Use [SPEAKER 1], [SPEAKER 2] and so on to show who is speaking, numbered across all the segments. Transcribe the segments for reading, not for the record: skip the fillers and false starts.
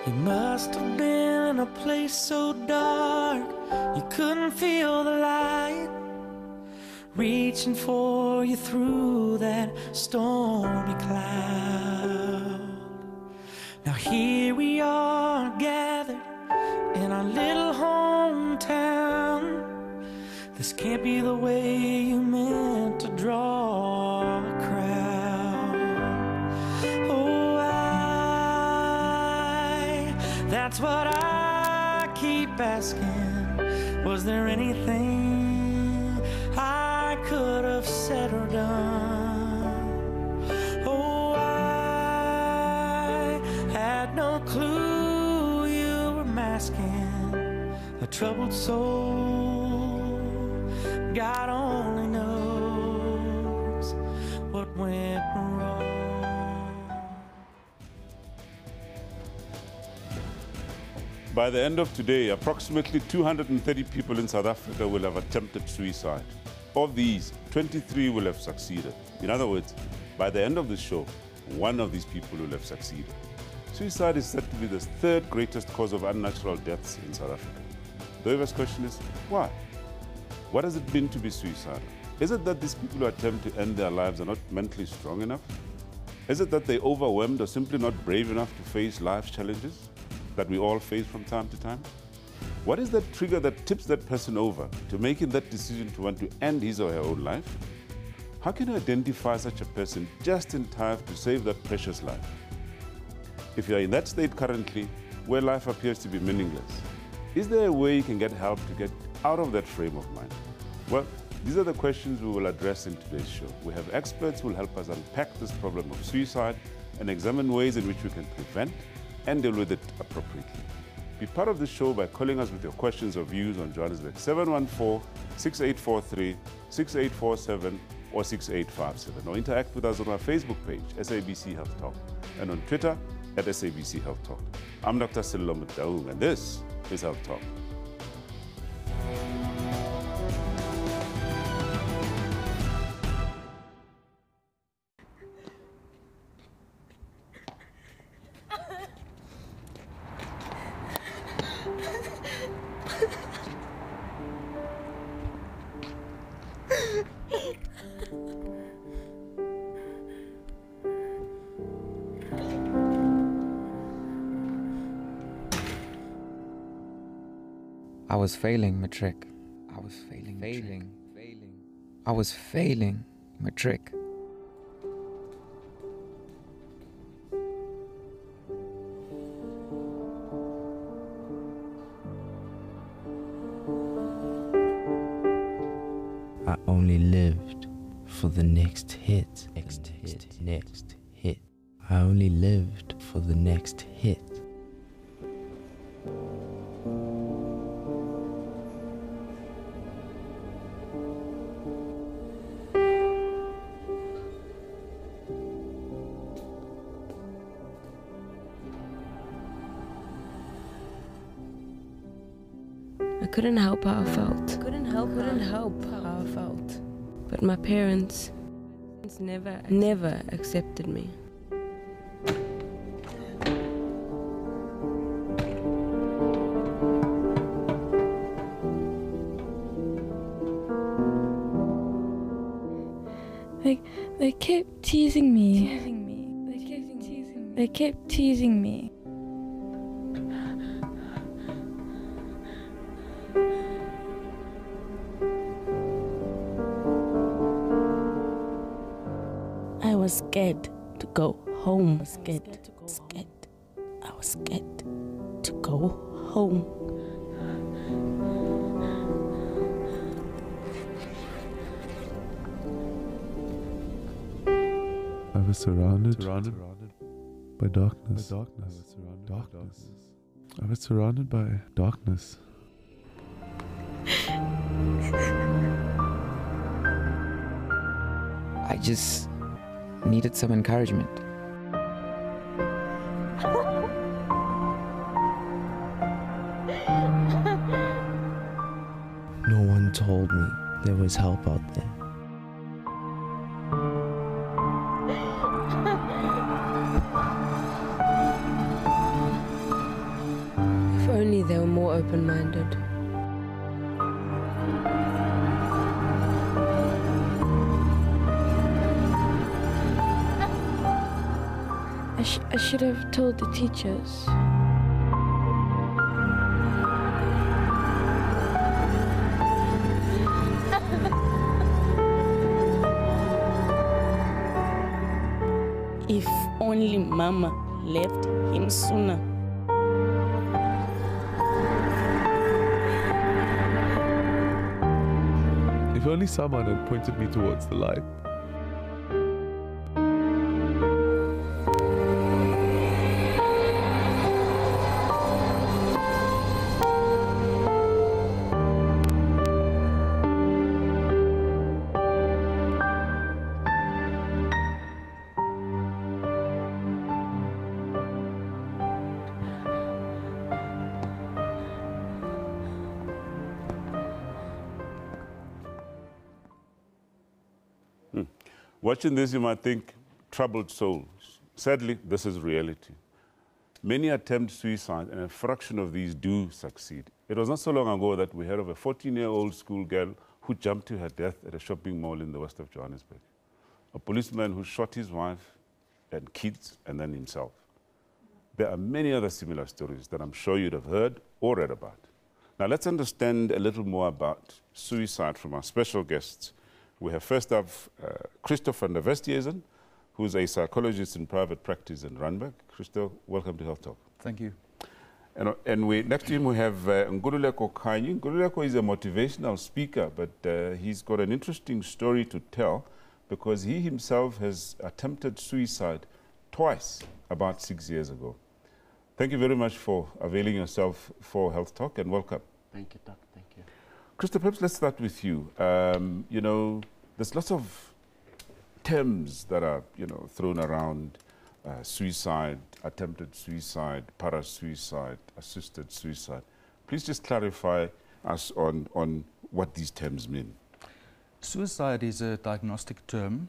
[SPEAKER 1] You must have been in a place so dark you couldn't feel the light, reaching for you through that stormy cloud. Now here we are gathered in our little hometown. This can't be the way you meant to draw a crowd. Oh, that's what I keep asking. Was there anything I could have said or done? Oh, I had no clue you were masking a troubled soul. God only knows what went wrong.
[SPEAKER 2] By the end of today, approximately 230 people in South Africa will have attempted suicide. Of these, 23 will have succeeded. In other words, by the end of the show, one of these people will have succeeded. Suicide is said to be the third greatest cause of unnatural deaths in South Africa. The obvious question is, why? What has it been to be suicidal? Is it that these people who attempt to end their lives are not mentally strong enough? Is it that they're overwhelmed or simply not brave enough to face life's challenges that we all face from time to time? What is that trigger that tips that person over to making that decision to want to end his or her own life? How can you identify such a person just in time to save that precious life? If you are in that state currently, where life appears to be meaningless, is there a way you can get help to get out of that frame of mind? Well, these are the questions we will address in today's show. We have experts who will help us unpack this problem of suicide and examine ways in which we can prevent and deal with it appropriately. Be part of the show by calling us with your questions or views on Johannesburg 714-6843, 6847 or 6857, or interact with us on our Facebook page, SABC Health Talk, and on Twitter at SABC Health Talk. I'm Dr. Sello Mutaung, and this is Health Talk.
[SPEAKER 3] I was failing matric. I was failing matric.
[SPEAKER 4] I only lived for the next hit. Next hit. I only lived for the next hit.
[SPEAKER 5] I couldn't help how I felt. But my parents never accepted me.
[SPEAKER 6] They kept teasing me. They kept teasing me. I was scared to go home. I was scared to go home.
[SPEAKER 7] I was surrounded by darkness. I was surrounded by darkness.
[SPEAKER 3] I just needed some encouragement.
[SPEAKER 4] No one told me there was help out there.
[SPEAKER 5] open-minded.
[SPEAKER 6] I should have told the teachers. If only Mama left him sooner.
[SPEAKER 7] If only someone had pointed me towards the light.
[SPEAKER 2] Watching this, you might think, troubled souls. Sadly, this is reality. Many attempt suicide, and a fraction of these do succeed. It was not so long ago that we heard of a 14-year-old schoolgirl who jumped to her death at a shopping mall in the west of Johannesburg. A policeman who shot his wife and kids and then himself. There are many other similar stories that I'm sure you'd have heard or read about. Now let's understand a little more about suicide from our special guests. We have first up Christo van der Westhuizen, who's a psychologist in private practice in Randburg. Christo, welcome to Health Talk.
[SPEAKER 8] Thank you.
[SPEAKER 2] And next to him we have Ngululeko Khanyi. Ngululeko is a motivational speaker, but he's got an interesting story to tell because he himself has attempted suicide twice about 6 years ago. Thank you very much for availing yourself for Health Talk and welcome.
[SPEAKER 9] Thank you, Doc. Thank you.
[SPEAKER 2] Christo, perhaps let's start with you. You know, there's lots of terms that are, thrown around. Suicide, attempted suicide, para-suicide, assisted suicide. Please just clarify us on what these terms mean.
[SPEAKER 8] Suicide is a diagnostic term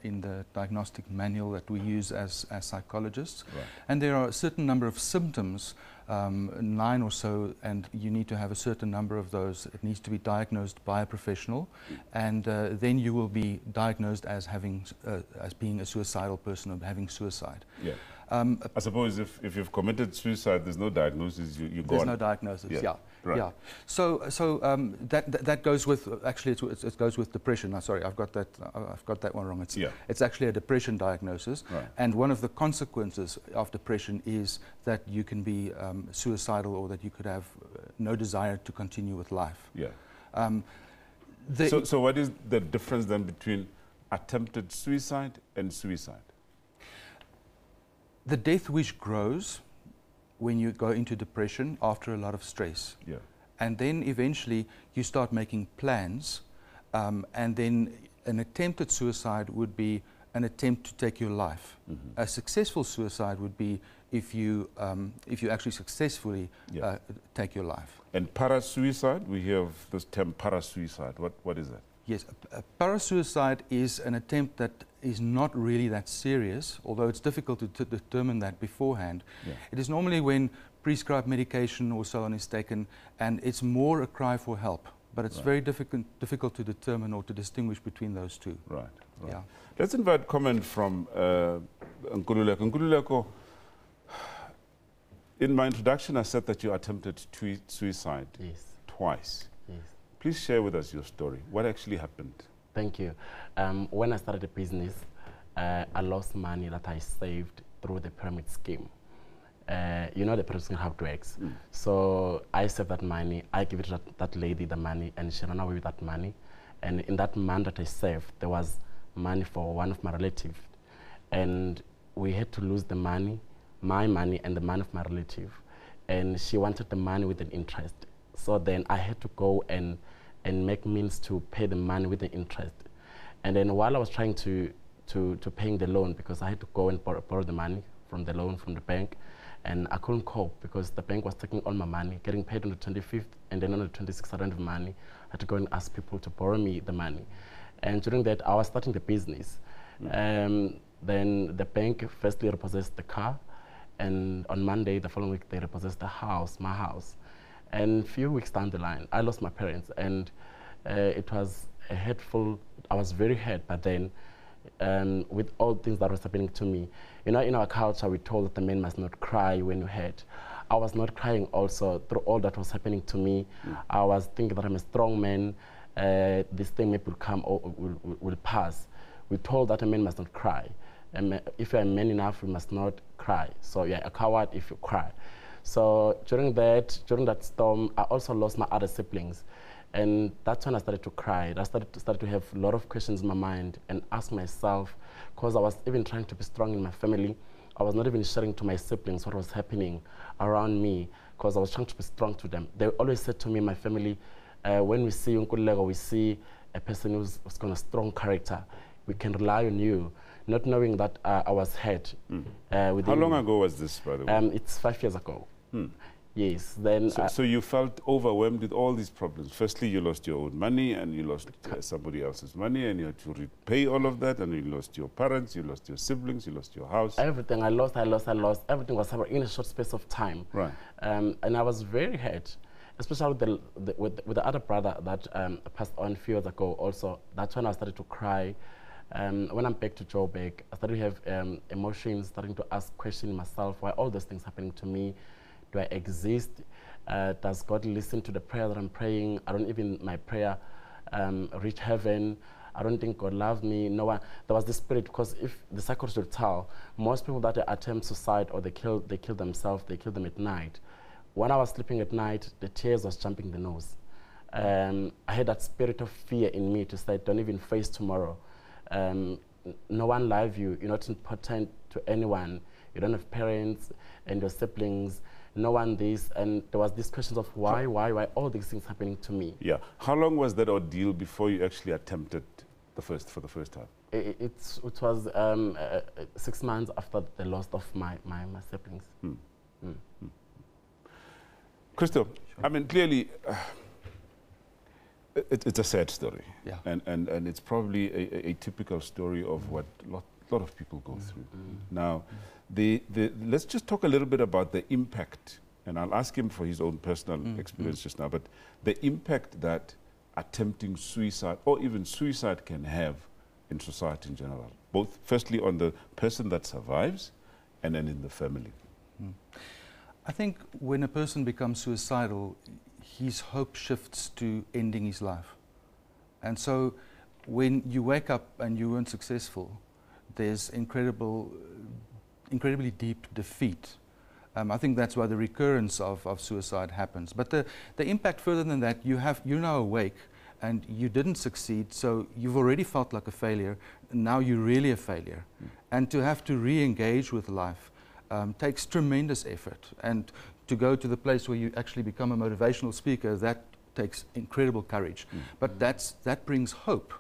[SPEAKER 8] in the diagnostic manual that we use as psychologists.
[SPEAKER 2] Right.
[SPEAKER 8] And there are a certain number of symptoms, 9 or so, and you need to have a certain number of those. It needs to be diagnosed by a professional, and then you will be diagnosed as being a suicidal person or having suicide.
[SPEAKER 2] Yeah. I suppose if you've committed suicide, there's no diagnosis, you go on.
[SPEAKER 8] There's no diagnosis, yeah.
[SPEAKER 2] Right.
[SPEAKER 8] Yeah. So that goes with, actually it goes with depression. Sorry, I've got that one wrong. It's actually a depression diagnosis.
[SPEAKER 2] Right.
[SPEAKER 8] And one of the consequences of depression is that you can be suicidal, or that you could have no desire to continue with life.
[SPEAKER 2] Yeah. So what is the difference then between attempted suicide and suicide?
[SPEAKER 8] The death wish grows when you go into depression after a lot of stress.
[SPEAKER 2] Yeah.
[SPEAKER 8] And then eventually you start making plans, and then an attempted suicide would be an attempt to take your life. Mm-hmm. A successful suicide would be if you actually successfully take your life.
[SPEAKER 2] And para-suicide, we hear of this term para-suicide. What is that?
[SPEAKER 8] Yes, para-suicide is an attempt that is not really that serious, although it's difficult to determine that beforehand.
[SPEAKER 2] Yeah.
[SPEAKER 8] It is normally when prescribed medication or so on is taken, and it's more a cry for help. But it's very difficult to determine or to distinguish between those two.
[SPEAKER 2] Right.
[SPEAKER 8] Yeah.
[SPEAKER 2] Let's invite comment from Ngululeko. Ngululeko, in my introduction, I said that you attempted suicide twice.
[SPEAKER 9] Yes.
[SPEAKER 2] Please share with us your story. What actually happened?
[SPEAKER 9] Thank you. When I started the business, I lost money that I saved through the pyramid scheme. You know the pyramid scheme, how it works. Mm. So I saved that money, I gave it to that lady the money, and she ran away with that money. And in that money that I saved, there was money for one of my relatives. And we had to lose the money, my money and the money of my relative. And she wanted the money with an interest. So then I had to go and make means to pay the money with the interest. And then while I was trying to paying the loan, because I had to go and borrow the money from the loan from the bank, and I couldn't cope because the bank was taking all my money, getting paid on the 25th, and then on the 26th I don't have money. I had to go and ask people to borrow me the money. And during that, I was starting the business. Mm. Then the bank firstly repossessed the car, and on Monday, the following week, they repossessed the house, my house. And a few weeks down the line, I lost my parents, and it was a hurtful. I was very hurt, but then with all things that was happening to me, you know, in our culture, we told that the man must not cry when you hurt. I was not crying also through all that was happening to me. I was thinking that I'm a strong man. This thing maybe will come or will pass. We told that a man must not cry. If you're a man enough, you must not cry. So you're a coward if you cry. So during that storm, I also lost my other siblings. And that's when I started to cry. I started to have a lot of questions in my mind and ask myself, because I was even trying to be strong in my family. I was not even sharing to my siblings what was happening around me, because I was trying to be strong to them. They always said to me, my family, when we see Unkulego, we see a person who's got a strong character. We can rely on you, not knowing that I was hurt.
[SPEAKER 2] How long ago was this, by the way?
[SPEAKER 9] It's 5 years ago. Yes. Then.
[SPEAKER 2] So you felt overwhelmed with all these problems. Firstly, you lost your own money, and you lost somebody else's money, and you had to repay all of that, and you lost your parents, you lost your siblings, you lost your house.
[SPEAKER 9] Everything. I lost. Everything was happening in a short space of time. Right. And I was very hurt, especially with the other brother that passed on a few years ago also. That's when I started to cry. When I'm back to Joburg, I started to have emotions, starting to ask questions myself, why all those things happening to me? Do I exist? Does God listen to the prayer that I'm praying? I don't even, my prayer reach heaven. I don't think God loves me. No one. There was this spirit, because if the psychologist would tell, most people that attempt suicide or they kill themselves, they kill them at night. When I was sleeping at night, the tears was jumping the nose. I had that spirit of fear in me to say, don't even face tomorrow. No one loves you. You're not important to anyone. You don't have parents and your siblings. No one this. And there was this question of why all these things happening to me.
[SPEAKER 2] Yeah. How long was that ordeal before you actually attempted for the first time?
[SPEAKER 9] It was 6 months after the loss of my siblings.
[SPEAKER 2] Crystal, sure. I mean, clearly, it's a sad story.
[SPEAKER 8] Yeah.
[SPEAKER 2] And it's probably a typical story of what a lot of people go through. Now, let's just talk a little bit about the impact, and I'll ask him for his own personal experience just now, but the impact that attempting suicide or even suicide can have in society in general, both firstly on the person that survives and then in the family.
[SPEAKER 8] I think when a person becomes suicidal, his hope shifts to ending his life. And so when you wake up and you weren't successful, there's incredibly deep defeat. I think that's why the recurrence of suicide happens. But the impact further than that, you're now awake and you didn't succeed, so you've already felt like a failure. Now you're really a failure. And to have to re-engage with life takes tremendous effort. And to go to the place where you actually become a motivational speaker, that takes incredible courage. But that brings hope.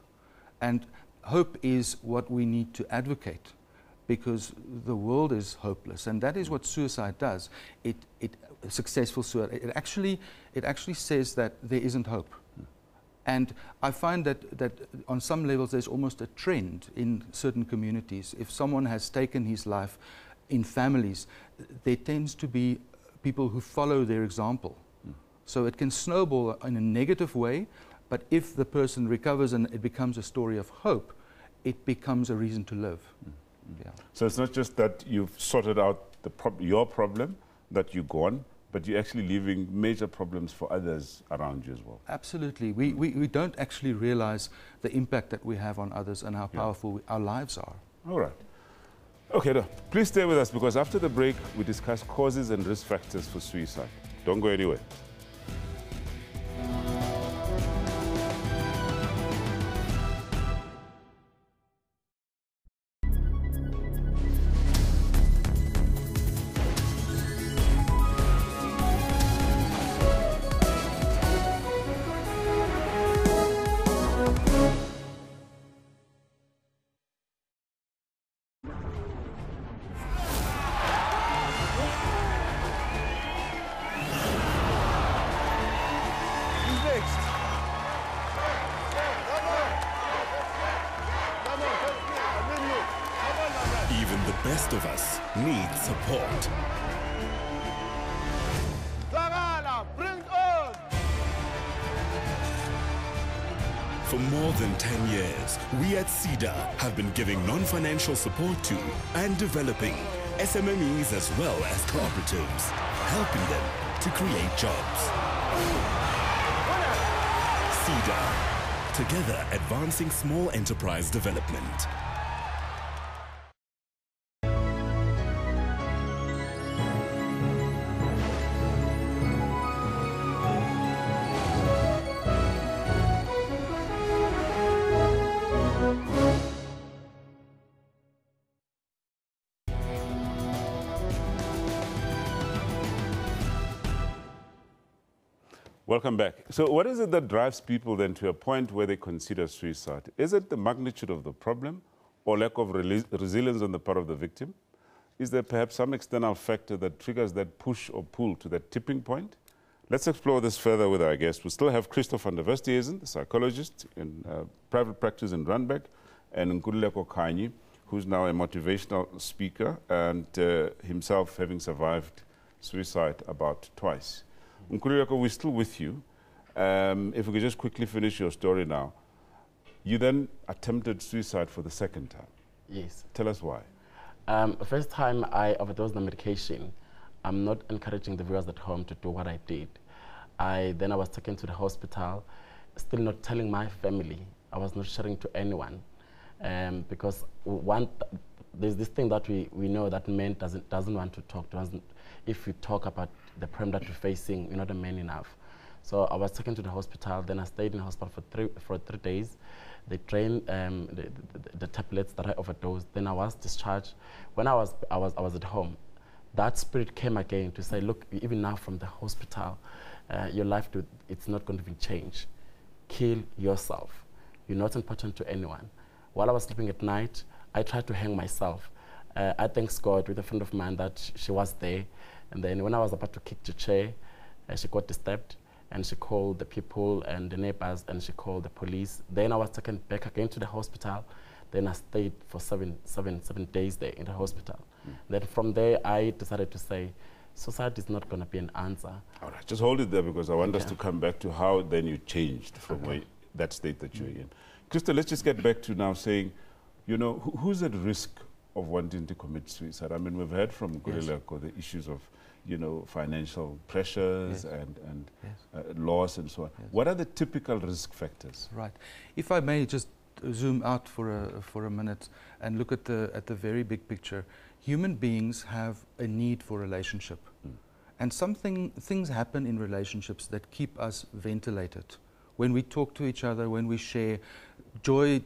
[SPEAKER 8] And hope is what we need to advocate, because the world is hopeless, and that is what suicide does. Successful suicide, it actually says that there isn't hope. And I find that on some levels there's almost a trend in certain communities. If someone has taken his life in families, there tends to be people who follow their example. So it can snowball in a negative way, but if the person recovers and it becomes a story of hope, it becomes a reason to live. Yeah.
[SPEAKER 2] So it's not just that you've sorted out your problem, that you're gone, but you're actually leaving major problems for others around you as well.
[SPEAKER 8] Absolutely. We don't actually realize the impact that we have on others and how powerful our lives are.
[SPEAKER 2] All right. Okay, now, please stay with us, because after the break, we discuss causes and risk factors for suicide. Don't go anywhere.
[SPEAKER 10] Even the best of us need support.
[SPEAKER 11] Bring all
[SPEAKER 10] For more than 10 years, we at SEDA have been giving non-financial support to and developing SMMEs as well as cooperatives, helping them to create jobs. SEDA, together advancing small enterprise development.
[SPEAKER 2] Welcome back. So what is it that drives people then to a point where they consider suicide? Is it the magnitude of the problem or lack of resilience on the part of the victim? Is there perhaps some external factor that triggers that push or pull to that tipping point? Let's explore this further with our guests. We still have Christoph van der Westhuizen, the psychologist in private practice in Randburg, and Nkululeko Khanyi, who's now a motivational speaker and himself having survived suicide about twice. Nkululeko, we're still with you. If we could just quickly finish your story now. You then attempted suicide for the second time.
[SPEAKER 9] Yes.
[SPEAKER 2] Tell us why.
[SPEAKER 9] First time I overdosed on medication. I'm not encouraging the viewers at home to do what I did. Then I was taken to the hospital, still not telling my family. I was not sharing to anyone. Because there's this thing that we know that men doesn't want to talk. If you talk about the problem that you're facing, you're not a man enough. So I was taken to the hospital. Then I stayed in the hospital for 3 days. They trained the tablets that I overdosed. Then I was discharged. When I was at home, that spirit came again to say, look, even now from the hospital, your life, it's not going to be changed. Kill yourself. You're not important to anyone. While I was sleeping at night, I tried to hang myself. I thank God with a friend of mine that she was there. And then when I was about to kick the chair, she got disturbed and she called the people and the neighbors and she called the police. Then I was taken back again to the hospital. Then I stayed for seven days there in the hospital. Then from there, I decided to say, suicide is not going to be an answer.
[SPEAKER 2] All right, just hold it there because I want us to come back to how then you changed from that state that you're in. Krista, let's just get back to now saying, you know, who's at risk of wanting to commit suicide? I mean, we've heard from Nkululeko the issues of, you know, financial pressures and loss and so on. What are the typical risk factors?
[SPEAKER 8] Right. If I may just zoom out for a minute and look at the very big picture, human beings have a need for relationship. And things happen in relationships that keep us ventilated. When we talk to each other, when we share, joy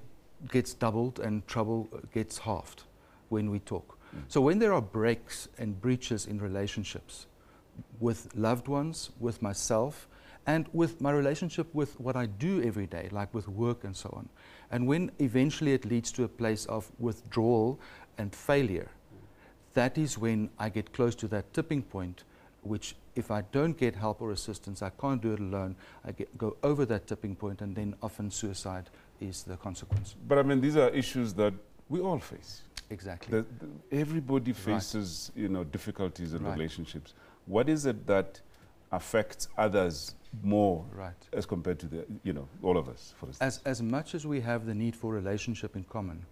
[SPEAKER 8] gets doubled and trouble gets halved when we talk. So when there are breaks and breaches in relationships with loved ones, with myself, and with my relationship with what I do every day, like with work and so on, and when eventually it leads to a place of withdrawal and failure, that is when I get close to that tipping point, which if I don't get help or assistance, I can't do it alone, go over that tipping point, and then often suicide is the consequence.
[SPEAKER 2] But I mean, these are issues that we all face.
[SPEAKER 8] Exactly.
[SPEAKER 2] Everybody faces, you know, difficulties in relationships. What is it that affects others more as compared to the, you know, all of us, for instance?
[SPEAKER 8] As much as we have the need for relationship in common,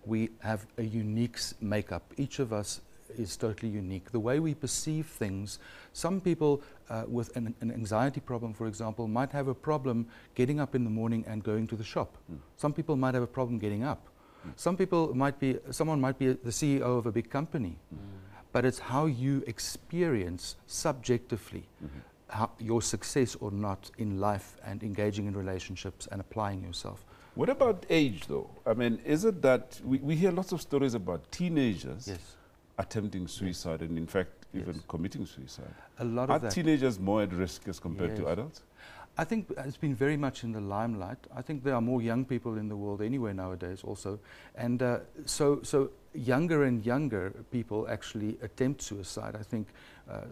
[SPEAKER 8] we have a unique makeup. Each of us is totally unique. The way we perceive things, some people with an anxiety problem, for example, might have a problem getting up in the morning and going to the shop. Some people might have a problem getting up. Someone might be the CEO of a big company, but it's how you experience subjectively your success or not in life and engaging in relationships and applying yourself.
[SPEAKER 2] What about age, though? I mean, is it that we hear lots of stories about teenagers attempting suicide and, in fact, even committing suicide?
[SPEAKER 8] A lot
[SPEAKER 2] of that. Are teenagers more at risk as compared to adults?
[SPEAKER 8] I think it's been very much in the limelight. I think there are more young people in the world anyway nowadays also. And so younger and younger people actually attempt suicide. I think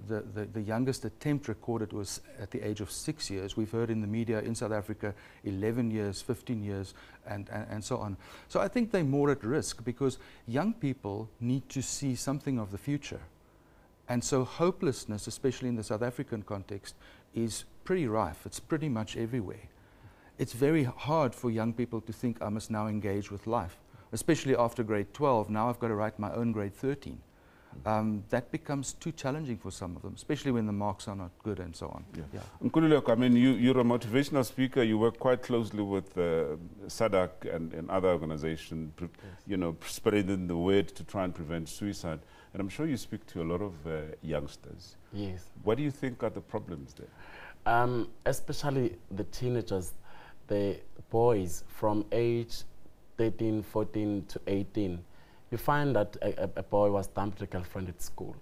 [SPEAKER 8] the youngest attempt recorded was at the age of 6 years. We've heard in the media in South Africa 11 years, 15 years, and so on. So I think they're more at risk because young people need to see something of the future. And so hopelessness, especially in the South African context, is pretty rife. It's pretty much everywhere. it's very hard for young people to think I must now engage with life, especially after grade 12. Now I've got to write my own grade 13. That becomes too challenging for some of them, especially when the marks are not good and so on.
[SPEAKER 2] Yeah. Nkululeko, I mean, you're a motivational speaker. You work quite closely with SADC and other organizations, you know, spreading the word to try and prevent suicide. And I'm sure you speak to a lot of youngsters.
[SPEAKER 9] Yes.
[SPEAKER 2] What do you think are the problems there?
[SPEAKER 9] Especially the teenagers, the boys from age 13, 14 to 18. You find that a boy was dumped with a girlfriend at school,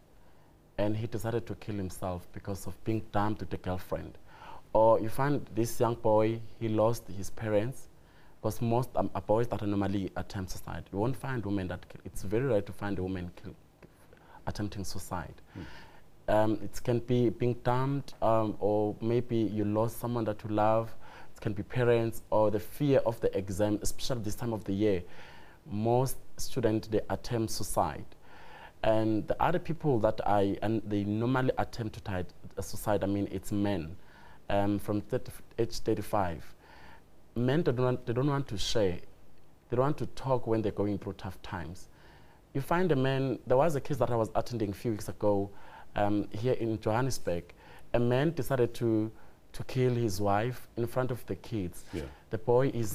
[SPEAKER 9] and he decided to kill himself because of being dumped with a girlfriend. Or you find this young boy, he lost his parents, because most boys that normally attempt suicide, you won't find women that kill. It's very rare to find a woman attempting suicide. It can be being dumped, or maybe you lost someone that you love. It can be parents, or the fear of the exam, especially this time of the year. Most students, they attempt suicide. And the other people that they normally attempt to suicide, I mean, it's men from age 35. Men, they don't want to share. They don't want to talk when they're going through tough times. You find a man, there was a case that I was attending a few weeks ago here in Johannesburg. A man decided to kill his wife in front of the kids. Yeah. The boy is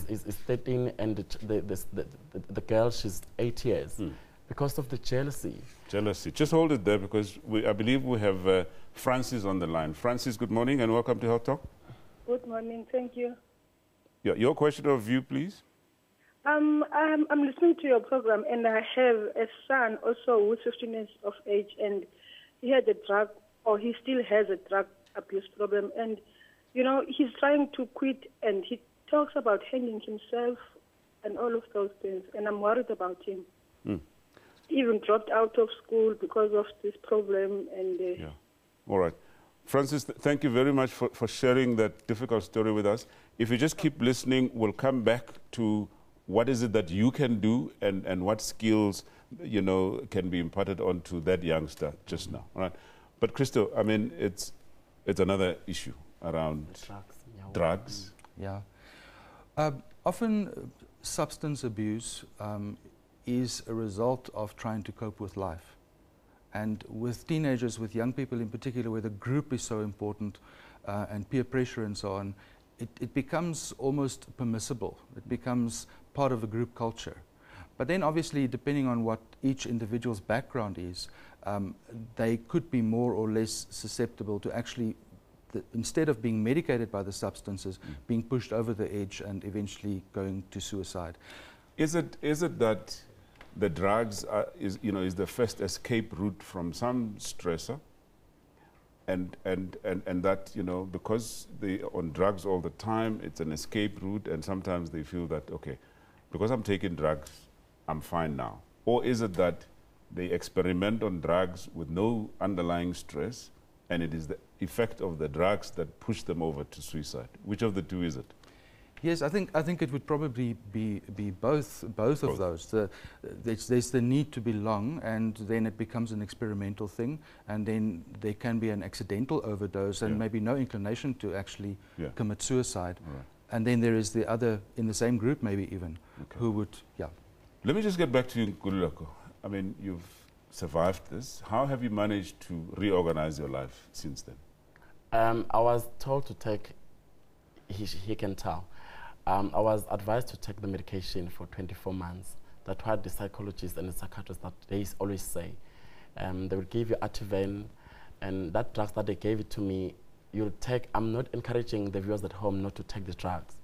[SPEAKER 9] 13 and the girl, she's 8 years. Because of the jealousy.
[SPEAKER 2] Jealousy. Just hold it there, because I believe we have Francis on the line. Francis, good morning and welcome to Health Talk.
[SPEAKER 11] Good morning, thank you.
[SPEAKER 2] Yeah, your question of view, please.
[SPEAKER 11] I'm listening to your program, and I have a son also who's 15 years of age, and he had a drug, or he still has a drug abuse problem, and you know, he's trying to quit, and he talks about hanging himself and all of those things, and I'm worried about him. He even dropped out of school because of this problem. And
[SPEAKER 2] yeah. All right. Francis, thank you very much for sharing that difficult story with us. If you just keep listening, we'll come back to what is it that you can do and what skills, you know, can be imparted onto that youngster just now. All right. But Christo, I mean, it's another issue around drugs.
[SPEAKER 8] Yeah. Often substance abuse is a result of trying to cope with life. And with teenagers, with young people in particular, where the group is so important and peer pressure and so on, it becomes almost permissible. It becomes part of a group culture. But then obviously, depending on what each individual's background is, they could be more or less susceptible to actually, instead of being medicated by the substances, being pushed over the edge and eventually going to suicide.
[SPEAKER 2] Is it that the drugs is the first escape route from some stressor, and that, you know, because they're on drugs all the time, it's an escape route, and sometimes they feel that, okay, because I'm taking drugs, I'm fine now? Or is it that they experiment on drugs with no underlying stress, and it is the effect of the drugs that push them over to suicide? Which of the two is it?
[SPEAKER 8] Yes, I think it would probably be both of those. There's the need to belong, and then it becomes an experimental thing, and then there can be an accidental overdose and maybe no inclination to actually commit suicide. Right. And then there is the other, in the same group maybe even, who would,
[SPEAKER 2] Let me just get back to you, Nkululeko. I mean, you've survived this. How have you managed to reorganize your life since then?
[SPEAKER 9] I was told to take, he can tell. I was advised to take the medication for 24 months. That's what the psychologists and the psychiatrists that they always say. They will give you Ativan, and that drugs that they gave it to me, you'll take. I'm not encouraging the viewers at home not to take the drugs.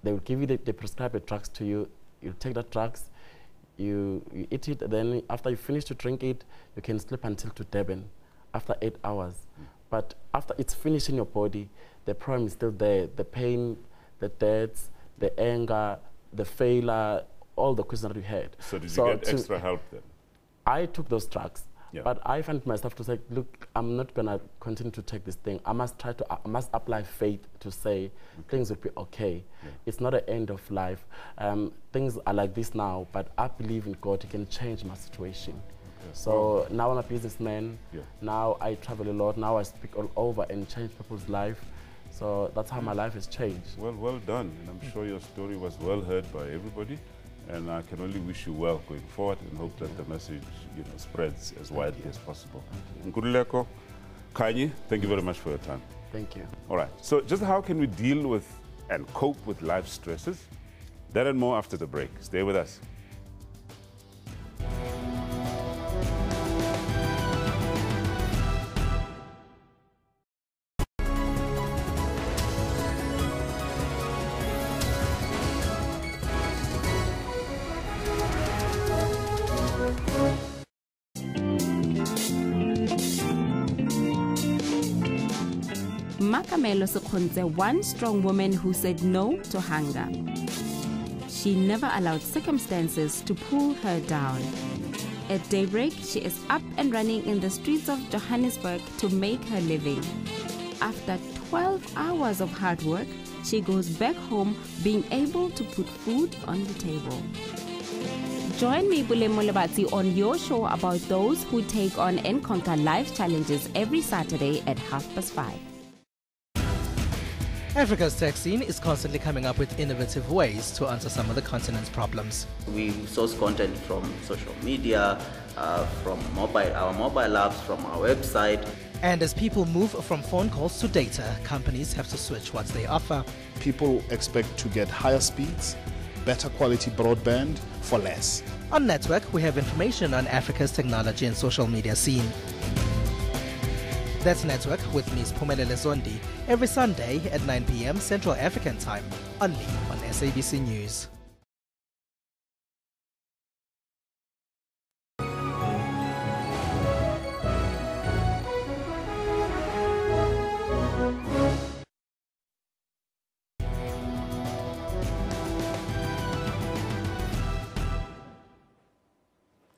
[SPEAKER 9] They will give you they prescribe the drugs to you. You take the drugs, you eat it, then after you finish to drink it, you can sleep until to Durban after 8 hours. But after it's finished in your body, the problem is still there. The pain, the deaths, the anger, the failure, all the questions that we had.
[SPEAKER 2] So did you get extra help then?
[SPEAKER 9] I took those drugs, but I found myself to say, look, I'm not going to continue to take this thing. I must apply faith to say things will be okay. It's not the end of life. Things are like this now, but I believe in God. He can change my situation. So now I'm a businessman. Now I travel a lot. Now I speak all over and change people's life. So that's how my life has changed.
[SPEAKER 2] Well done. And I'm sure your story was well heard by everybody. And I can only wish you well going forward and hope that the message, spreads as widely as possible. Nkululeko, Kanye, thank you very much for your time.
[SPEAKER 9] Thank you.
[SPEAKER 2] All right. So just how can we deal with and cope with life stresses? That and more after the break. Stay with us.
[SPEAKER 12] Makamelo Sekgonze, one strong woman who said no to hunger. She never allowed circumstances to pull her down. At daybreak, she is up and running in the streets of Johannesburg to make her living. After 12 hours of hard work, she goes back home being able to put food on the table. Join me, Bule Molebatsi, on your show about those who take on and conquer life challenges every Saturday at 5:30.
[SPEAKER 13] Africa's tech scene is constantly coming up with innovative ways to answer some of the continent's problems.
[SPEAKER 14] We source content from social media, from our mobile apps, from our website.
[SPEAKER 13] And as people move from phone calls to data, companies have to switch what they offer.
[SPEAKER 15] People expect to get higher speeds, better quality broadband for less.
[SPEAKER 13] On Network, we have information on Africa's technology and social media scene. That's Network with Ms. Phumelele Zondi every Sunday at 9 p.m. Central African Time, only on SABC News.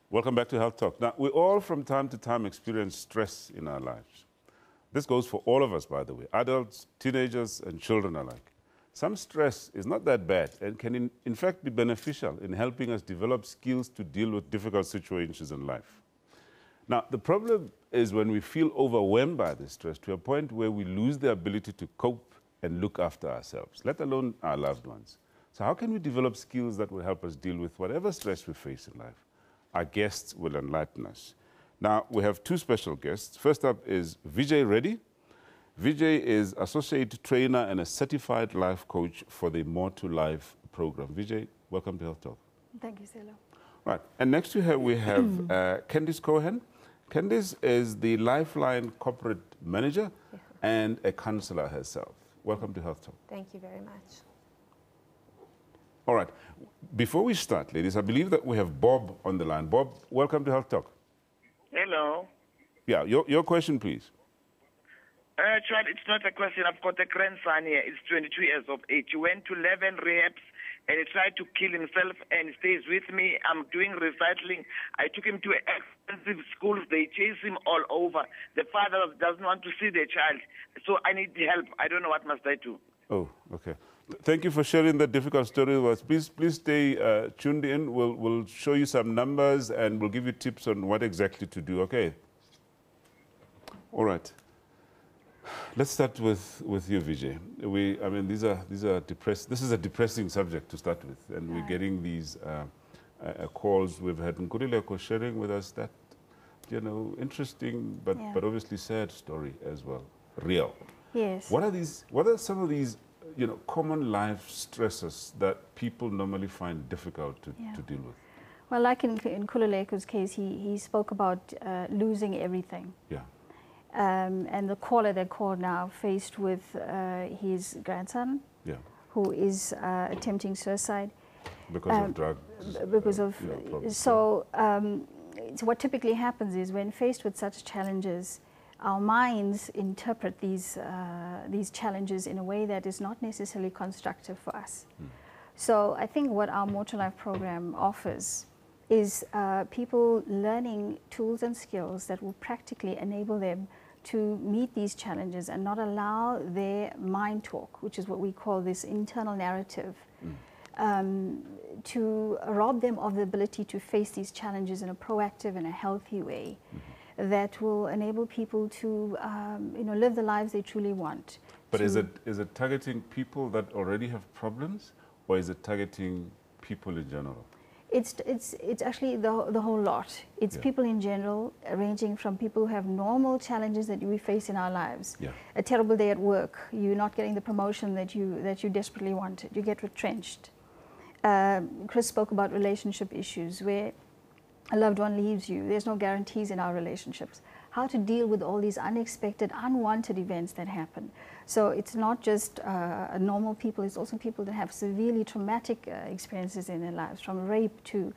[SPEAKER 2] Welcome back to Health Talk. Now, we all from time to time experience stress in our lives. This goes for all of us, by the way, adults, teenagers, and children alike. Some stress is not that bad and can in fact be beneficial in helping us develop skills to deal with difficult situations in life. Now, the problem is when we feel overwhelmed by this stress to a point where we lose the ability to cope and look after ourselves, let alone our loved ones. So how can we develop skills that will help us deal with whatever stress we face in life? Our guests will enlighten us. Now, we have two special guests. First up is Vijay Reddy. Vijay is Associate Trainer and a Certified Life Coach for the More to Life program. Vijay, welcome to Health Talk.
[SPEAKER 16] Thank you, Selo.
[SPEAKER 2] Right, and next to her we have Candice Cohen. Candice is the Lifeline Corporate Manager and a counselor herself. Welcome to Health Talk.
[SPEAKER 16] Thank you very much.
[SPEAKER 2] All right, before we start, ladies, I believe that we have Bob on the line. Bob, welcome to Health Talk.
[SPEAKER 17] Hello.
[SPEAKER 2] Yeah, your question, please.
[SPEAKER 17] Child, it's not a question. I've got a grandson here. He's 22 years of age. He went to 11 rehabs and he tried to kill himself and he stays with me. I'm doing recycling. I took him to expensive schools. They chase him all over. The father doesn't want to see their child. So I need help. I don't know what must I do.
[SPEAKER 2] Oh, okay. Thank you for sharing that difficult story with us. Please stay tuned in. We'll show you some numbers and we'll give you tips on what exactly to do, okay? All right. Let's start with you, Vijay. I mean, this is a depressing subject to start with, and we're getting these calls. We've had Nkululeko sharing with us that, interesting but obviously sad story as well, real.
[SPEAKER 16] Yes.
[SPEAKER 2] What are some of these, common life stresses that people normally find difficult to deal with?
[SPEAKER 16] Well, like in Nkululeko's case, he spoke about losing everything.
[SPEAKER 2] Yeah.
[SPEAKER 16] And the caller that called now faced with his grandson, who is attempting suicide.
[SPEAKER 2] Because of drugs.
[SPEAKER 16] Because of, so what typically happens is when faced with such challenges, our minds interpret these challenges in a way that is not necessarily constructive for us. So I think what our More to Life program offers is people learning tools and skills that will practically enable them to meet these challenges and not allow their mind talk, which is what we call this internal narrative, to rob them of the ability to face these challenges in a proactive and a healthy way. that will enable people to live the lives they truly want.
[SPEAKER 2] But is it targeting people that already have problems, or is it targeting people in general?
[SPEAKER 16] It's actually the whole lot. It's people in general, ranging from people who have normal challenges that we face in our lives. A terrible day at work, you're not getting the promotion that you desperately wanted, you get retrenched. Chris spoke about relationship issues where a loved one leaves you. There's no guarantees in our relationships. How to deal with all these unexpected, unwanted events that happen. So it's not just normal people, it's also people that have severely traumatic experiences in their lives, from rape to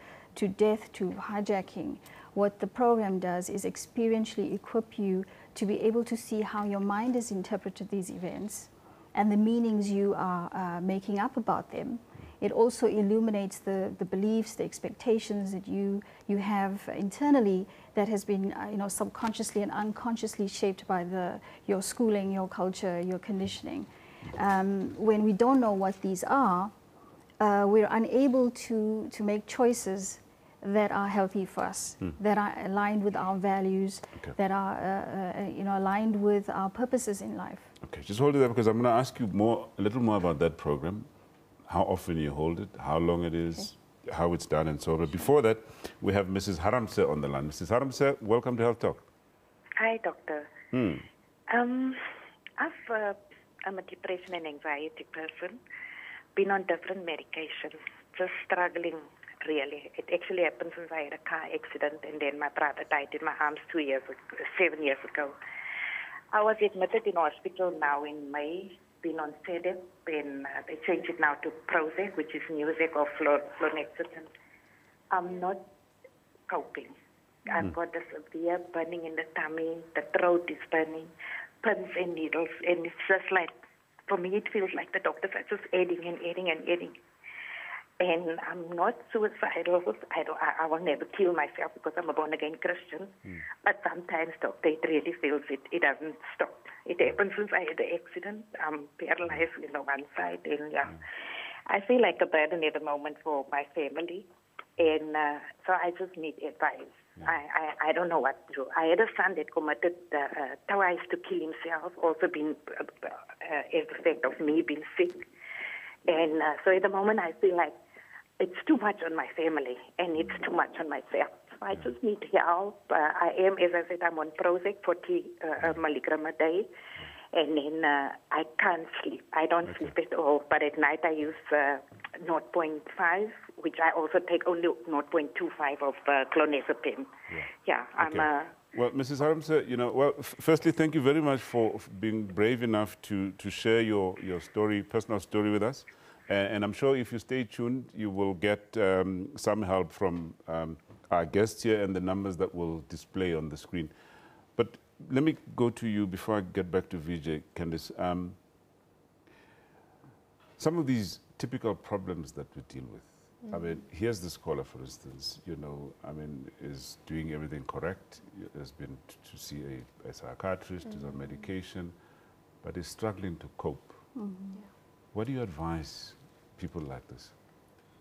[SPEAKER 16] death to hijacking. What the program does is experientially equip you to be able to see how your mind has interpreted these events and the meanings you are making up about them. It also illuminates the beliefs, the expectations that you have internally that has been subconsciously and unconsciously shaped by your schooling, your culture, your conditioning. When we don't know what these are, we're unable to make choices that are healthy for us, that are aligned with our values, that are aligned with our purposes in life.
[SPEAKER 2] Okay, just hold it there because I'm going to ask you a little more about that program. How often you hold it, how long it is, how it's done, and so on. But before that, we have Mrs. Haramse on the line. Mrs. Haramse, welcome to Health Talk.
[SPEAKER 18] Hi, doctor. I'm a depression and anxiety person, been on different medications, just struggling, really. It actually happened since I had a car accident, and then my brother died in my arms 7 years ago. I was admitted in hospital now in May, been on SABC, and they changed it now to Prozac, which is Music or Flonexidine. I'm not coping. I've got a severe burning in the tummy, the throat is burning, pins and needles, and it's just like, for me it feels like the doctors are just adding and adding and adding. And I'm not suicidal. I will never kill myself because I'm a born-again Christian. But sometimes, doctor, it really feels it doesn't stop. It happened since I had the accident. I'm paralyzed one side. And I feel like a burden at the moment for my family. And so I just need advice. I don't know what to do. I had a son that committed twice to kill himself, also been as the effect of me being sick. And so at the moment I feel like it's too much on my family and it's too much on myself. So I just need help. I am, as I said, I'm on Prozac, 40 milligram a day. And then I can't sleep. I don't sleep at all. But at night I use 0.5, which I also take only 0.25 of clonazepam.
[SPEAKER 2] Well, Mrs. Haramse, firstly, thank you very much for being brave enough to share your story, personal story with us. And I'm sure if you stay tuned, you will get some help from our guests here and the numbers that will display on the screen. But let me go to you before I get back to VJ, Candice. Some of these typical problems that we deal with. I mean, here's this caller, for instance, is doing everything correct, has been to see a psychiatrist, is on medication, but is struggling to cope. What do you advise people like this?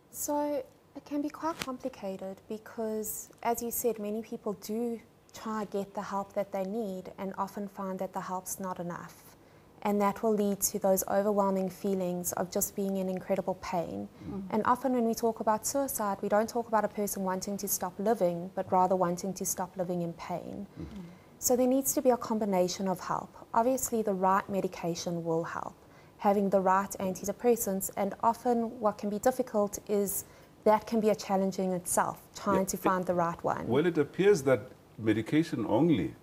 [SPEAKER 19] So it can be quite complicated because, as you said, many people do try to get the help that they need and often find that the help's not enough. And that will lead to those overwhelming feelings of just being in incredible pain. And often when we talk about suicide, we don't talk about a person wanting to stop living, but rather wanting to stop living in pain. So there needs to be a combination of help. Obviously, the right medication will help, having the right antidepressants, and often what can be difficult is that can be a challenge in itself, trying to find the right one.
[SPEAKER 2] Well, it appears that medication only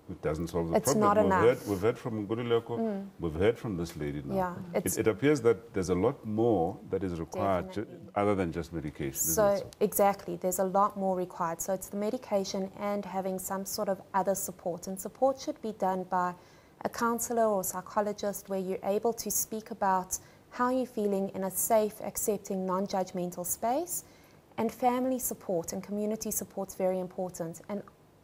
[SPEAKER 2] it doesn't solve the problem.
[SPEAKER 19] Not enough.
[SPEAKER 2] We've heard from Ngulileko, we've heard from this lady now.
[SPEAKER 19] Yeah,
[SPEAKER 2] it appears that there's a lot more that is required other than just medication.
[SPEAKER 19] So exactly, there's a lot more required. So it's the medication and having some sort of other support. And support should be done by a counselor or psychologist where you're able to speak about how you're feeling in a safe, accepting, non-judgmental space. And family support and community support is very important. And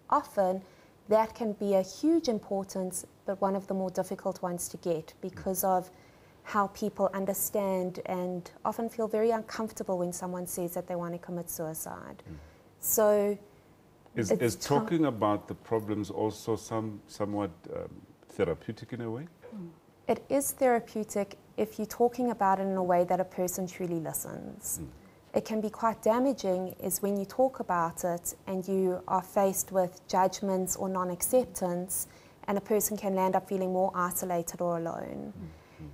[SPEAKER 19] often that can be a huge importance, but one of the more difficult ones to get because of how people understand and often feel very uncomfortable when someone says that they want to commit suicide. So
[SPEAKER 2] Is talking about the problems also somewhat therapeutic in a way?
[SPEAKER 19] It is therapeutic if you're talking about it in a way that a person truly listens. It can be quite damaging is when you talk about it and you are faced with judgments or non-acceptance, and a person can land up feeling more isolated or alone.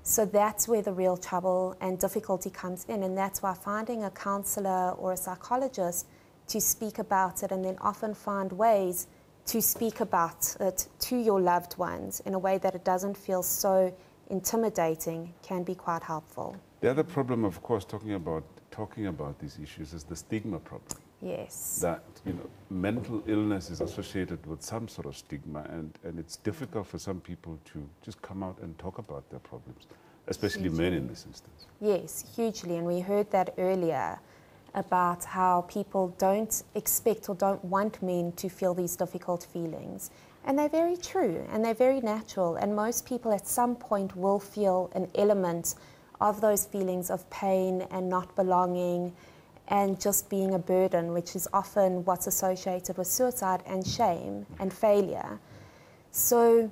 [SPEAKER 19] So that's where the real trouble and difficulty comes in, and that's why finding a counselor or a psychologist to speak about it, and then often find ways to speak about it to your loved ones in a way that it doesn't feel so intimidating, can be quite helpful.
[SPEAKER 2] The other problem, of course, talking about these issues is the stigma problem.
[SPEAKER 19] Yes.
[SPEAKER 2] That, you know, mental illness is associated with some sort of stigma, and it's difficult for some people to just come out and talk about their problems, especially men in this instance.
[SPEAKER 19] Yes, hugely, and we heard that earlier about how people don't expect or don't want men to feel these difficult feelings. And they're very true, and they're very natural, and most people at some point will feel an element of those feelings of pain and not belonging and just being a burden, which is often what's associated with suicide and shame and failure. So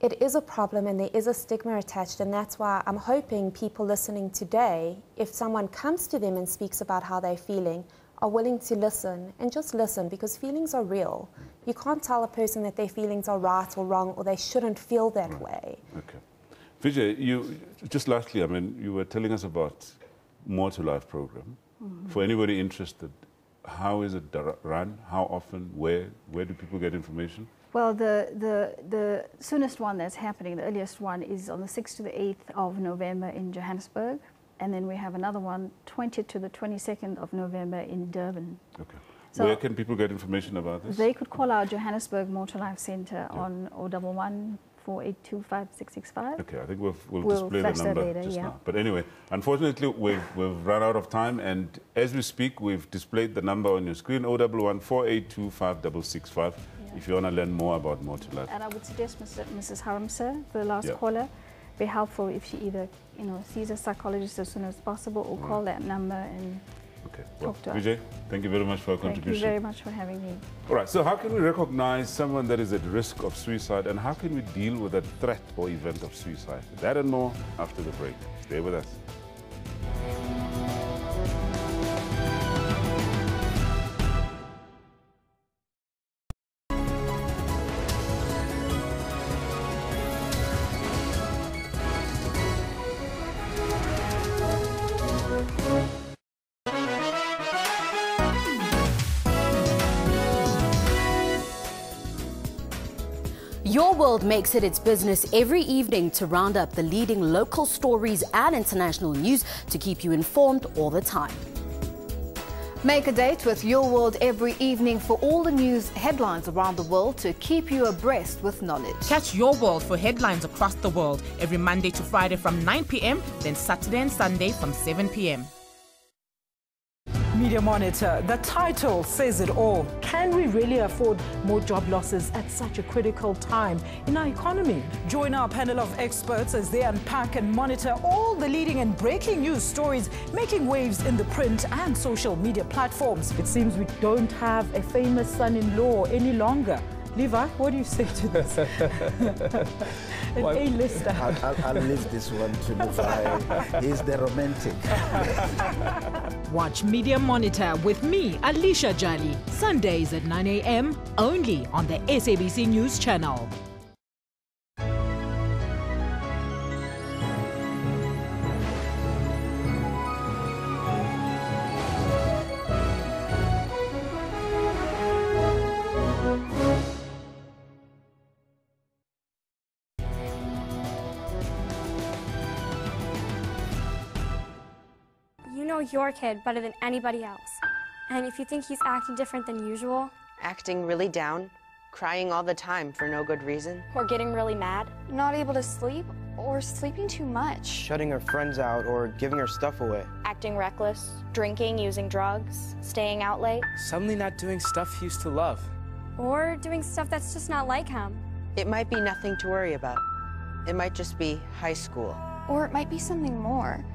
[SPEAKER 19] it is a problem and there is a stigma attached, and that's why I'm hoping people listening today, if someone comes to them and speaks about how they're feeling, are willing to listen and just listen, because feelings are real. You can't tell a person that their feelings are right or wrong or they shouldn't feel that way.
[SPEAKER 2] Okay. Vijay, you, just lastly, I mean, you were telling us about More to Life program. For anybody interested, how is it run? How often? Where do people get information?
[SPEAKER 16] Well, the soonest one that's happening, the earliest one, is on the 6th to the 8th of November in Johannesburg. And then we have another one, 20th to the 22nd of November in Durban.
[SPEAKER 2] Okay.
[SPEAKER 16] So
[SPEAKER 2] where can people get information about this?
[SPEAKER 16] They could call our Johannesburg More to Life Center on 011-4825-665.
[SPEAKER 2] Okay, I think we'll display the number just now. But anyway, unfortunately, we've run out of time, and as we speak, we've displayed the number on your screen, 011-4825-665, if you want to learn more about More to Life.
[SPEAKER 16] And I would suggest Mrs. Haramsir, the last caller, be helpful if she either sees a psychologist as soon as possible or call that number and talk to us.
[SPEAKER 2] Vijay, thank you very much for your contribution.
[SPEAKER 16] Thank you very much for having me.
[SPEAKER 2] All right, so how can we recognize someone that is at risk of suicide, and how can we deal with a threat or event of suicide? That and more after the break. Stay with us.
[SPEAKER 20] Your World makes it its business every evening to round up the leading local stories and international news to keep you informed all the time.
[SPEAKER 21] Make a date with Your World every evening for all the news headlines around the world to keep you abreast with knowledge.
[SPEAKER 22] Catch Your World for headlines across the world every Monday to Friday from 9 p.m, then Saturday and Sunday from 7 p.m.
[SPEAKER 23] Media Monitor, the title says it all. Can we really afford more job losses at such a critical time in our economy? Join our panel of experts as they unpack and monitor all the leading and breaking news stories making waves in the print and social media platforms. It seems we don't have a famous son-in-law any longer. Levi, what do you say to this? An A-lister.
[SPEAKER 24] I'll leave this one to Levi. He's the romantic.
[SPEAKER 22] Watch Media Monitor with me, Alicia Jali, Sundays at 9 a.m. only on the SABC News Channel.
[SPEAKER 25] You know your kid better than anybody else. And if you think he's acting different than usual,
[SPEAKER 26] acting really down, crying all the time for no good reason,
[SPEAKER 25] or getting really mad, not able to sleep, or sleeping too much,
[SPEAKER 27] shutting her friends out or giving her stuff away,
[SPEAKER 25] acting reckless, drinking, using drugs, staying out late,
[SPEAKER 27] suddenly not doing stuff he used to love,
[SPEAKER 25] or doing stuff that's just not like him.
[SPEAKER 26] It might be nothing to worry about. It might just be high school.
[SPEAKER 25] Or it might be something more.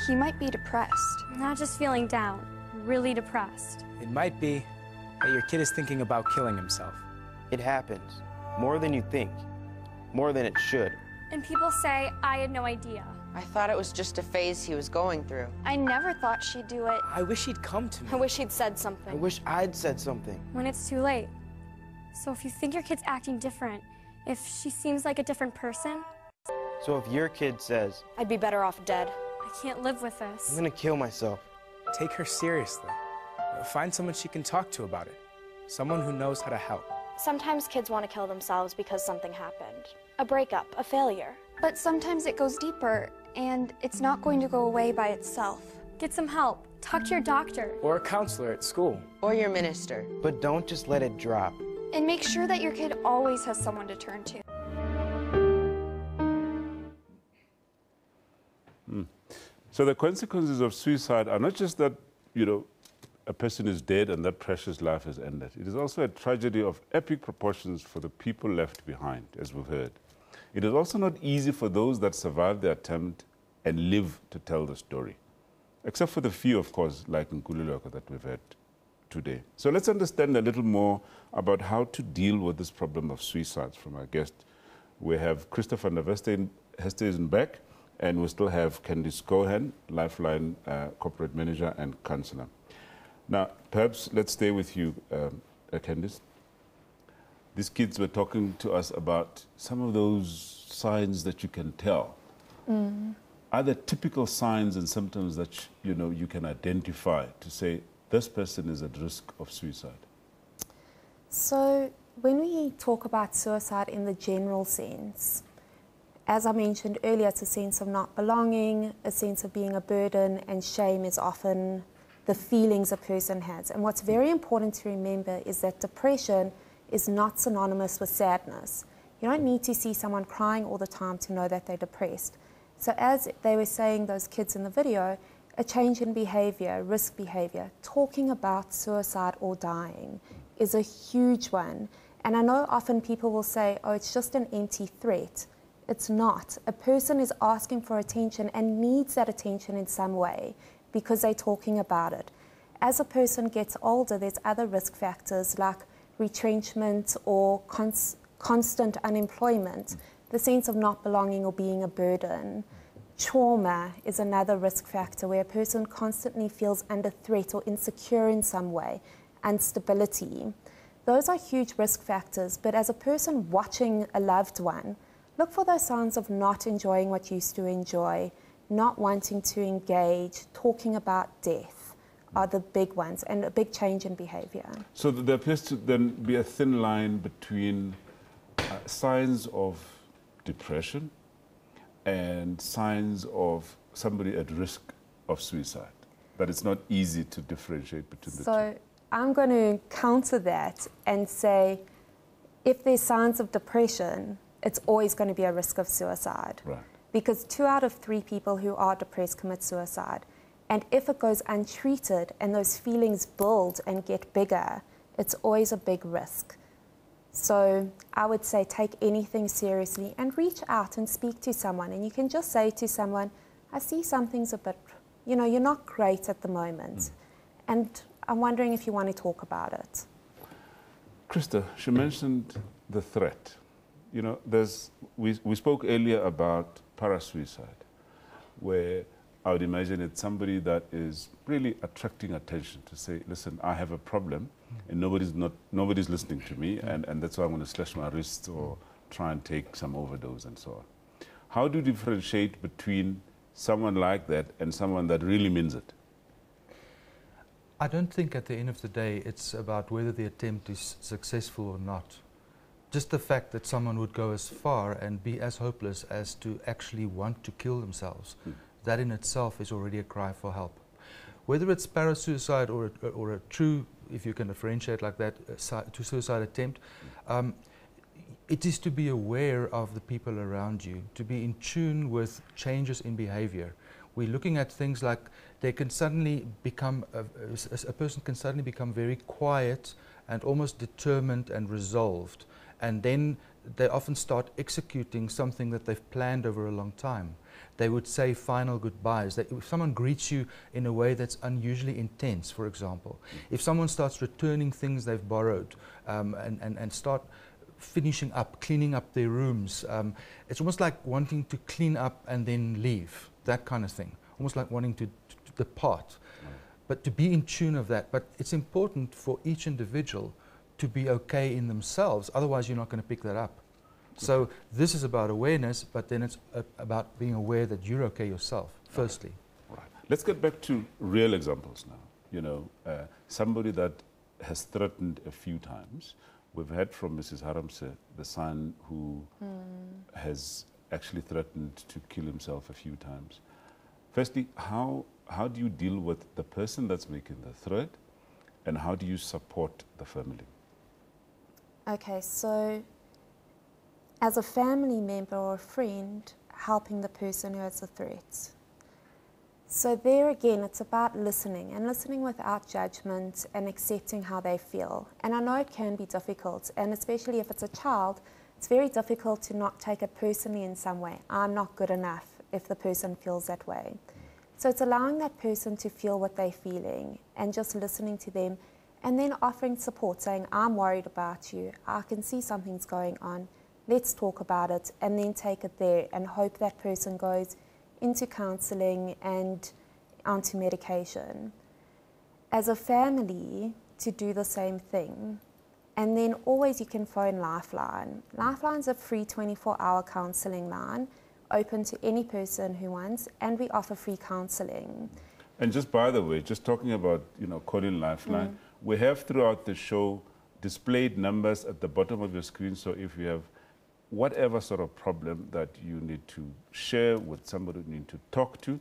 [SPEAKER 25] He might be depressed. Not just feeling down, really depressed.
[SPEAKER 27] It might be Hey, your kid is thinking about killing himself. It happens. More than you think. More than it should.
[SPEAKER 25] And people say I had no idea.
[SPEAKER 26] I thought it was just a phase he was going through.
[SPEAKER 25] I never thought she'd do it.
[SPEAKER 27] I wish he'd come to me.
[SPEAKER 25] I wish he'd said something.
[SPEAKER 27] I wish I'd said something.
[SPEAKER 25] When it's too late. So if you think your kid's acting different, if she seems like a different person,
[SPEAKER 27] So if your kid says,
[SPEAKER 25] I'd be better off dead. I can't live with
[SPEAKER 27] I'm
[SPEAKER 25] this.
[SPEAKER 27] gonna kill myself, take her seriously. Find someone she can talk to about it. Someone who knows how to help.
[SPEAKER 25] Sometimes kids want to kill themselves because something happened. A breakup, a failure. But sometimes it goes deeper, and it's not going to go away by itself. Get some help. Talk to your doctor.
[SPEAKER 27] Or a counselor at school.
[SPEAKER 26] Or your minister.
[SPEAKER 27] But don't just let it drop.
[SPEAKER 25] And make sure that your kid always has someone to turn to.
[SPEAKER 2] So the consequences of suicide are not just that, a person is dead and that precious life has ended. It is also a tragedy of epic proportions for the people left behind, as we've heard. It is also not easy for those that survive the attempt and live to tell the story, except for the few, of course, like Nkululeko that we've had today. So let's understand a little more about how to deal with this problem of suicides from our guest. We have Christopher Hestesenbeck, and we still have Candice Cohen, Lifeline Corporate Manager and Counselor. Now, perhaps let's stay with you, Candice. These kids were talking to us about some of those signs that you can tell. Are there typical signs and symptoms that you can identify to say this person is at risk of suicide?
[SPEAKER 19] So when we talk about suicide in the general sense, as I mentioned earlier, it's a sense of not belonging, a sense of being a burden, and shame is often the feelings a person has. And what's very important to remember is that depression is not synonymous with sadness. You don't need to see someone crying all the time to know that they're depressed. So as they were saying, those kids in the video, a change in behavior, risk behavior, talking about suicide or dying is a huge one. And I know often people will say, oh, it's just an empty threat. It's not. A person is asking for attention and needs that attention in some way because they're talking about it. As a person gets older, there's other risk factors like retrenchment or constant unemployment, the sense of not belonging or being a burden. Trauma is another risk factor where a person constantly feels under threat or insecure in some way, instability. Those are huge risk factors, but as a person watching a loved one, look for those signs of not enjoying what you used to enjoy, not wanting to engage, talking about death are the big ones, and a big change in behavior.
[SPEAKER 2] So there appears to then be a thin line between signs of depression and signs of somebody at risk of suicide, that it's not easy to differentiate between the two.
[SPEAKER 19] So I'm going to counter that and say, if there's signs of depression, it's always going to be a risk of suicide.
[SPEAKER 2] Right.
[SPEAKER 19] Because 2 out of 3 people who are depressed commit suicide. And if it goes untreated and those feelings build and get bigger, it's always a big risk. So I would say take anything seriously and reach out and speak to someone. And you can just say to someone, I see something's a bit, you're not great at the moment. And I'm wondering if you want to talk about it.
[SPEAKER 2] Krista, she mentioned the threat. We spoke earlier about parasuicide, where I would imagine it's somebody that is really attracting attention to say, listen, I have a problem and nobody's listening to me, and that's why I'm going to slash my wrists or try and take some overdose and so on. How do you differentiate between someone like that and someone that really means it?
[SPEAKER 8] I don't think at the end of the day it's about whether the attempt is successful or not. Just the fact that someone would go as far and be as hopeless as to actually want to kill themselves, that in itself is already a cry for help. Whether it's parasuicide or a true, if you can differentiate like that, to suicide attempt, it is to be aware of the people around you, to be in tune with changes in behavior. We're looking at things like they can suddenly become, a person can suddenly become very quiet and almost determined and resolved. And then they often start executing something that they've planned over a long time. They would say final goodbyes. If someone greets you in a way that's unusually intense, for example, if someone starts returning things they've borrowed and start finishing up, cleaning up their rooms, it's almost like wanting to clean up and then leave, that kind of thing, almost like wanting to depart. But to be in tune of that, but it's important for each individual to be okay in themselves, otherwise you're not going to pick that up. So this is about awareness, but then it's about being aware that you're okay yourself, firstly.
[SPEAKER 2] Right. Let's get back to real examples now. You know, somebody that has threatened a few times. We've heard from Mrs. Haramse, the son who has actually threatened to kill himself a few times. Firstly, how do you deal with the person that's making the threat, and how do you support the family?
[SPEAKER 19] Okay, so as a family member or a friend, helping the person who has the threat. So there again, it's about listening, and listening without judgment and accepting how they feel. And I know it can be difficult, and especially if it's a child, it's very difficult to not take it personally in some way. I'm not good enough if the person feels that way. So it's allowing that person to feel what they're feeling and just listening to them, and then offering support, saying, I'm worried about you, I can see something's going on, let's talk about it, and then take it there and hope that person goes into counselling and onto medication. As a family, to do the same thing. And then always you can phone Lifeline. Lifeline's a free 24-hour counselling line, open to any person who wants, and we offer free counselling.
[SPEAKER 2] And just by the way, just talking about, you know, calling Lifeline, we have throughout the show displayed numbers at the bottom of your screen, so if you have whatever sort of problem that you need to share with somebody you need to talk to,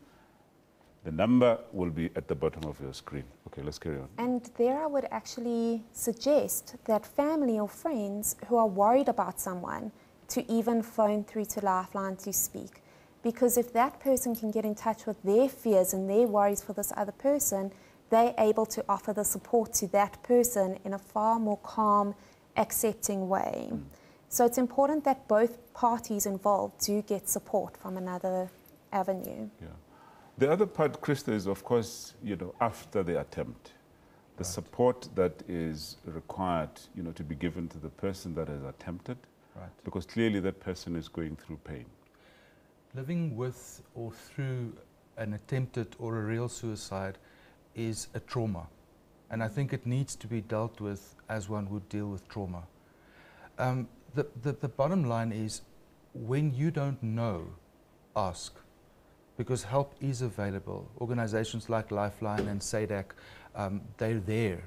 [SPEAKER 2] the number will be at the bottom of your screen. Okay, let's carry on.
[SPEAKER 19] And there I would actually suggest that family or friends who are worried about someone to even phone through to Lifeline to speak. Because if that person can get in touch with their fears and their worries for this other person, they're able to offer the support to that person in a far more calm, accepting way. So it's important that both parties involved do get support from another avenue.
[SPEAKER 2] Yeah. The other part, Krista, is of course, you know, after the attempt, the support that is required, you know, to be given to the person that has attempted, because clearly that person is going through pain.
[SPEAKER 8] Living with or through an attempted or a real suicide is a trauma, and I think it needs to be dealt with as one would deal with trauma. The bottom line is, when you don't know, ask, because help is available. Organizations like Lifeline and SADAC, they're there.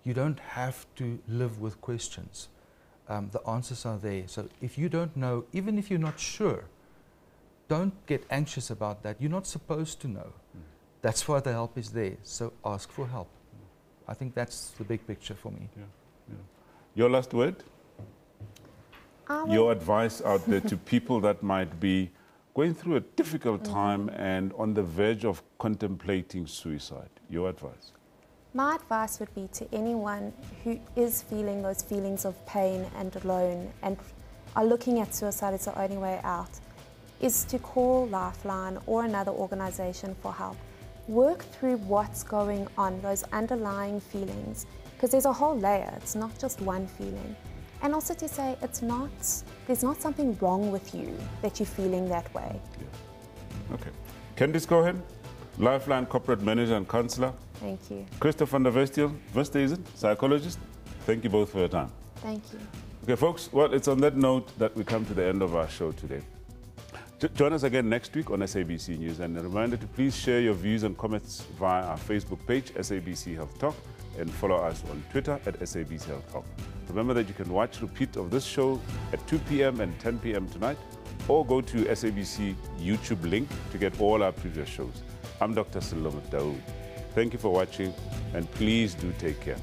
[SPEAKER 8] You don't have to live with questions. The answers are there. So if you don't know, even if you're not sure, don't get anxious about that. You're not supposed to know. That's why the help is there. So ask for help. I think that's the big picture for me.
[SPEAKER 2] Yeah. Yeah. Your last word? Your advice out there to people that might be going through a difficult time and on the verge of contemplating suicide. Your advice?
[SPEAKER 19] My advice would be to anyone who is feeling those feelings of pain and alone and are looking at suicide as the only way out, is to call Lifeline or another organization for help. Work through what's going on, those underlying feelings, because there's a whole layer, it's not just one feeling. And also to say there's not something wrong with you that you're feeling that way.
[SPEAKER 2] Yeah. Okay. Candice Cohen, Lifeline Corporate Manager and Counsellor.
[SPEAKER 19] Thank you.
[SPEAKER 2] Christopher van der Westhuizen, psychologist. Thank you both for your time.
[SPEAKER 19] Thank you.
[SPEAKER 2] Okay, folks, well, it's on that note that we come to the end of our show today. Join us again next week on SABC News, and a reminder to please share your views and comments via our Facebook page, SABC Health Talk, and follow us on Twitter at SABC Health Talk. Remember that you can watch repeat of this show at 2 p.m. and 10 p.m. tonight, or go to SABC YouTube link to get all our previous shows. I'm Dr. Salome Daoud. Thank you for watching, and please do take care.